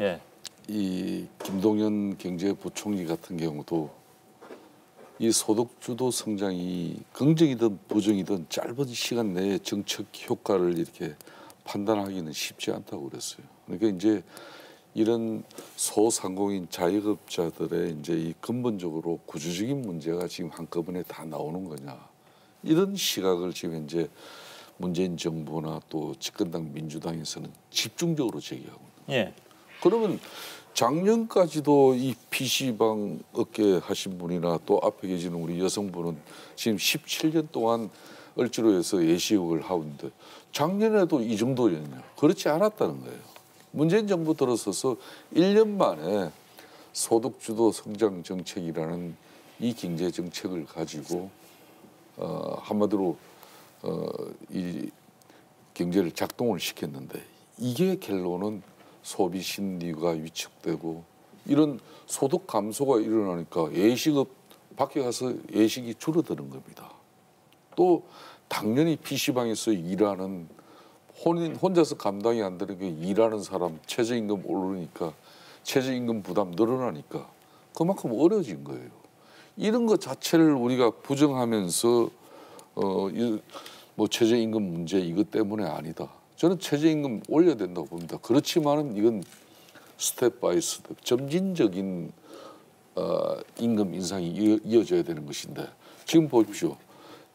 예. 이 김동연 경제부총리 같은 경우도 이 소득주도 성장이 긍정이든 부정이든 짧은 시간 내에 정책 효과를 이렇게 판단하기는 쉽지 않다고 그랬어요. 그러니까 이제 이런 소상공인 자영업자들의 이제 이 근본적으로 구조적인 문제가 지금 한꺼번에 다 나오는 거냐, 이런 시각을 지금 이제 문재인 정부나 또 집권당 민주당에서는 집중적으로 제기하고 있는 거예요. 예. 그러면 작년까지도 이 PC방 업계 하신 분이나 또 앞에 계시는 우리 여성분은 지금 17년 동안 을지로에서 예식을 하고 있는데 작년에도 이 정도였냐? 그렇지 않았다는 거예요. 문재인 정부 들어서서 1년 만에 소득주도 성장 정책이라는 이 경제 정책을 가지고 한마디로 이 경제를 작동을 시켰는데, 이게 결론은 소비 심리가 위축되고 이런 소득 감소가 일어나니까 예식업 밖에 가서 예식이 줄어드는 겁니다. 또 당연히 PC방에서 일하는 혼자서 감당이 안 되는 게 일하는 사람 최저임금 오르니까 최저임금 부담 늘어나니까 그만큼 어려워진 거예요. 이런 것 자체를 우리가 부정하면서 뭐 최저임금 문제 이것 때문에 아니다. 저는 최저임금 올려야 된다고 봅니다. 그렇지만은 이건 스텝 바이 스텝 점진적인 임금 인상이 이어져야 되는 것인데, 지금 보십시오.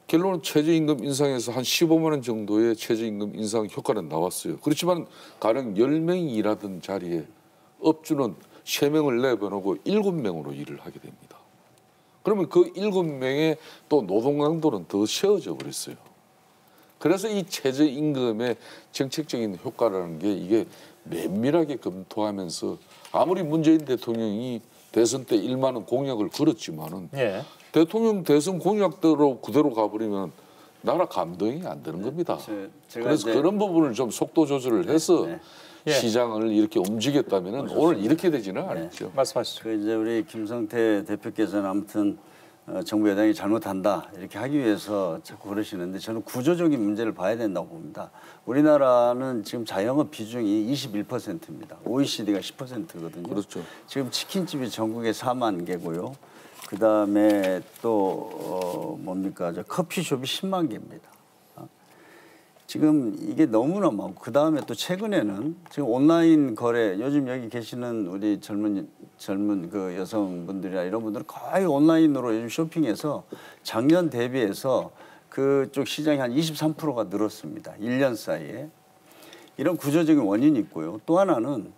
결론은 최저임금 인상에서 한 15만 원 정도의 최저임금 인상 효과는 나왔어요. 그렇지만 가령 10명이 일하던 자리에 업주는 3명을 내보내고 7명으로 일을 하게 됩니다. 그러면 그 7명의 또 노동 강도는 더 세워져 버렸어요. 그래서 이 최저임금의 정책적인 효과라는 게 이게 면밀하게 검토하면서, 아무리 문재인 대통령이 대선 때 1만 원 공약을 걸었지만은 예. 대통령 대선 공약대로 그대로 가버리면 나라 감당이 안 되는 겁니다. 그래서 그런 부분을 좀 속도 조절을 해서 시장을 이렇게 움직였다면 오늘 이렇게 되지는 않았죠. 말씀하시죠. 그 이제 우리 김성태 대표께서는 아무튼 정부 여당이 잘못한다 이렇게 하기 위해서 자꾸 그러시는데, 저는 구조적인 문제를 봐야 된다고 봅니다. 우리나라는 지금 자영업 비중이 21%입니다. OECD가 10%거든요. 그렇죠. 지금 치킨집이 전국에 4만 개고요. 그 다음에 또 뭡니까, 저 커피숍이 10만 개입니다. 지금 이게 너무나 많고, 그 다음에 또 최근에는 지금 온라인 거래, 요즘 여기 계시는 우리 젊은 그 여성분들이나 이런 분들은 거의 온라인으로 요즘 쇼핑해서 작년 대비해서 그쪽 시장이 한 23%가 늘었습니다. 1년 사이에. 이런 구조적인 원인이 있고요. 또 하나는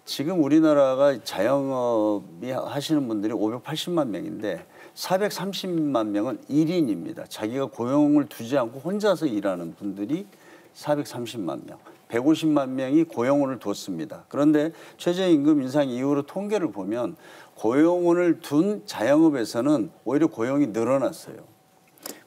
지금 우리나라가 자영업이 하시는 분들이 580만 명인데 430만 명은 1인입니다. 자기가 고용을 두지 않고 혼자서 일하는 분들이 430만 명, 150만 명이 고용을 뒀습니다. 그런데 최저임금 인상 이후로 통계를 보면 고용을 둔 자영업에서는 오히려 고용이 늘어났어요.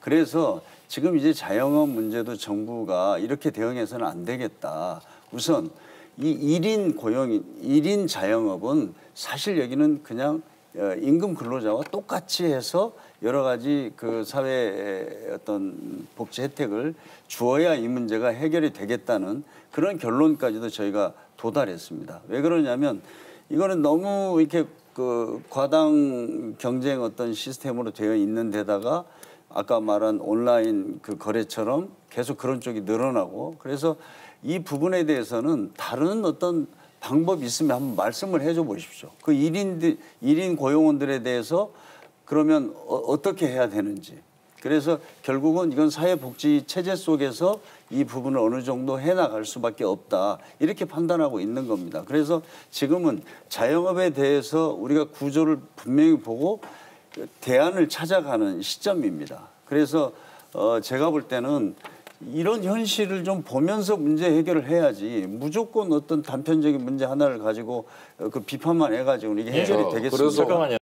그래서 지금 이제 자영업 문제도 정부가 이렇게 대응해서는 안 되겠다. 우선 이 1인 고용인, 1인 자영업은 사실 여기는 그냥 임금 근로자와 똑같이 해서 여러 가지 그 사회의 어떤 복지 혜택을 주어야 이 문제가 해결이 되겠다는 그런 결론까지도 저희가 도달했습니다. 왜 그러냐면 이거는 너무 이렇게 그 과당 경쟁 어떤 시스템으로 되어 있는 데다가 아까 말한 온라인 그 거래처럼 계속 그런 쪽이 늘어나고, 그래서 이 부분에 대해서는 다른 어떤 방법이 있으면 한번 말씀을 해줘 보십시오. 그 1인 고용원들에 대해서 그러면 어떻게 해야 되는지. 그래서 결국은 이건 사회복지 체제 속에서 이 부분을 어느 정도 해나갈 수밖에 없다. 이렇게 판단하고 있는 겁니다. 그래서 지금은 자영업에 대해서 우리가 구조를 분명히 보고 대안을 찾아가는 시점입니다. 그래서 제가 볼 때는 이런 현실을 좀 보면서 문제 해결을 해야지, 무조건 어떤 단편적인 문제 하나를 가지고 그 비판만 해가지고 이게 해결이 되겠습니까? 잠깐만요.